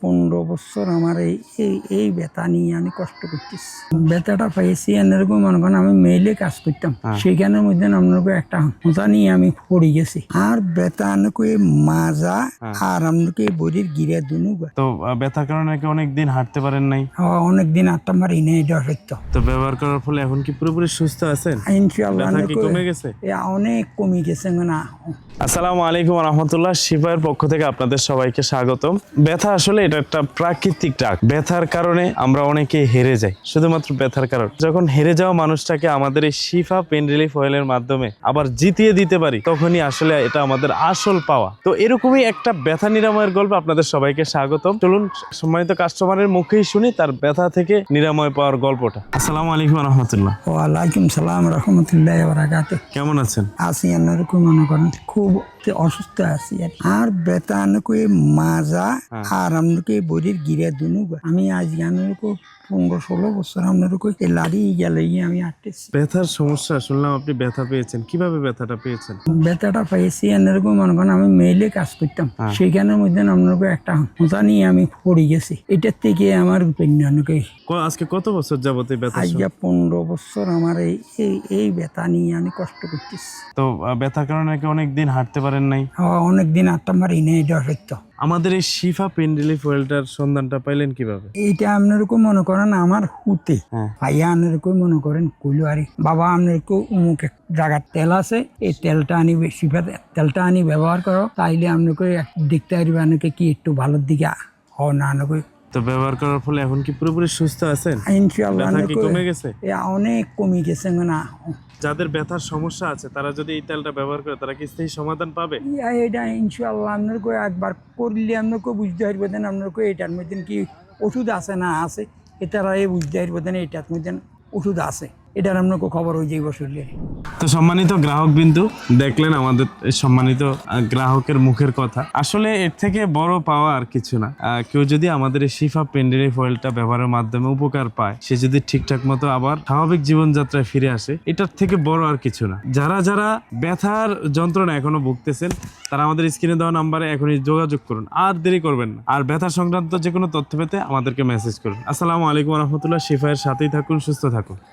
15 বছর আমার এই ব্যথা নিয়ে আমি কষ্ট করতেছি। ব্যথাটা পাইছি এরকম মনে করেন আমি মেইলে কাজ করতাম, সেখানের মধ্যে আপনাকে একটা হোঁচা নিয়ে আমি পড়ে গেছি। আর ব্যথা আনকে মাজা আর আপনাকে বডির গিরা দুনু। তো ব্যথার কারণে নাকি অনেকদিন হাঁটতে পারেন নাই? অনেকদিন হাঁটতে পারি না, এটা সত্য। তো ব্যবহার করার ফলে এখন কি পুরোপুরি সুস্থ আছেন? ইনশাআল্লাহ ব্যথা কি কমে গেছে? অনেক কমে গেছে। মানে আসসালামু আলাইকুম রহমতুল্লাহ। শিফায়ের পক্ষ থেকে আপনাদের সবাইকে স্বাগতম। ব্যথা আসলে এটা একটা প্রাকৃতিক ডাক। ব্যথার কারণে আমরা অনেকে হেরে যাই, শুধুমাত্র ব্যথার কারণে। যখন হেরে যাওয়া মানুষটাকে আমাদের এই শিফা পেন রিলিফ অয়েলের মাধ্যমে আবার জিতিয়ে দিতে পারি, তখনই আসলে এটা আমাদের আসল পাওয়া। তো এরকমই একটা ব্যথা নিরাময়ের গল্প আপনাদের সবাইকে স্বাগতম। চলুন সম্মানিত কাস্টমারের মুখেই শুনি তার ব্যথা থেকে নিরাময় পাওয়ার গল্পটা। আসসালামু আলাইকুম রহমতুল্লাহ। ওয়ালাইকুম সালাম রহমতুল্লাহ বারাকাতুহু। কেমন আছেন? আছি এরকম মনে করেন খুব অসুস্থ আছি। আর ব্যথা আনকে মাজা আর আপনাকে বডির গিরা দুনু। আমি আজ আনকে 15-16 বছর আপনাকে লাড়ি গেলে আমি আটতেছি। ব্যথার সমস্যা শুনলাম আপনি ব্যথা পেয়েছেন, কিভাবে ব্যথাটা পেয়েছেন? ব্যথাটা পাইছি এরকম মনে করেন আমি মেইলে কাজ করতাম, সেখানের মধ্যে আপনাকে একটা হোঁচা নিয়ে আমি পড়ে গেছি। এটার থেকে আমার আজকে কত বছর যাবত এই ব্যথা? আজ 15 বছর আমার এই ব্যথা নিয়ে আমি কষ্ট করতেছি। তো ব্যথার কারণে নাকি অনেকদিন হাঁটতে পারেন নাই? অনেকদিন হাঁটতে পারি না, এটা সত্য। আমাদের এই শিফা পেন রিলিফ অয়েলটার সন্ধানটা পাইলেন কিভাবে? এইটা আপনারকম মনে করেন আমার হুতে ভাইয়া আপনারকম মনে করেন কইলো আরে বাবা আপনারকম অমুক এক জায়গার তেল আছে, এই তেলটা আনি শিফা তেলটা আনি ব্যবহার করো, তাইলে আপনাকে দেখতে পারবে আপনাকে কি একটু ভালোর দিকে হও না। তো ব্যবহার করার ফলে এখন কি পুরোপুরি সুস্থ আছেন? ইনশাআল্লাহ ব্যথা কি কমে গেছে? অনেক কমে গেছে। মানে যাদের ব্যথার সমস্যা আছে তারা যদি এই তেলটা ব্যবহার করে তারা কি স্থায়ী সমাধান পাবে? এটা ইনশাআল্লাহ আপনাকে একবার করলে আপনাকে বুঝতে পারবেন আপনাকে এটার মধ্যে কি ওষুধ আছে না আছে, এটারা বুঝতে পারবেন এটার মধ্যে ওষুধ আছে, এটার আপনাকে খবর হয়ে যাইব শুনলে। তো সম্মানিত গ্রাহক বিন্দু, দেখলেন আমাদের সম্মানিত গ্রাহকের মুখের কথা। আসলে এর থেকে বড় পাওয়া আর কিছু না। কেউ যদি আমাদের এই শিফা পেন রিলিফ অয়েলটা ব্যবহারের মাধ্যমে উপকার পায়, সে যদি ঠিকঠাক মতো আবার স্বাভাবিক জীবনযাত্রায় ফিরে আসে, এটার থেকে বড় আর কিছু না। যারা যারা ব্যথার যন্ত্রণা এখনো ভুগতেছেন, তারা আমাদের স্ক্রিনে দেওয়া নাম্বারে এখনই যোগাযোগ করুন, আর দেরি করবেন না। আর ব্যথা সংক্রান্ত যে কোনো তথ্য পেতে আমাদেরকে মেসেজ করুন। আসসালামু আলাইকুম রহমতুল্লাহ। শিফায়ের সাথেই থাকুন, সুস্থ থাকুন।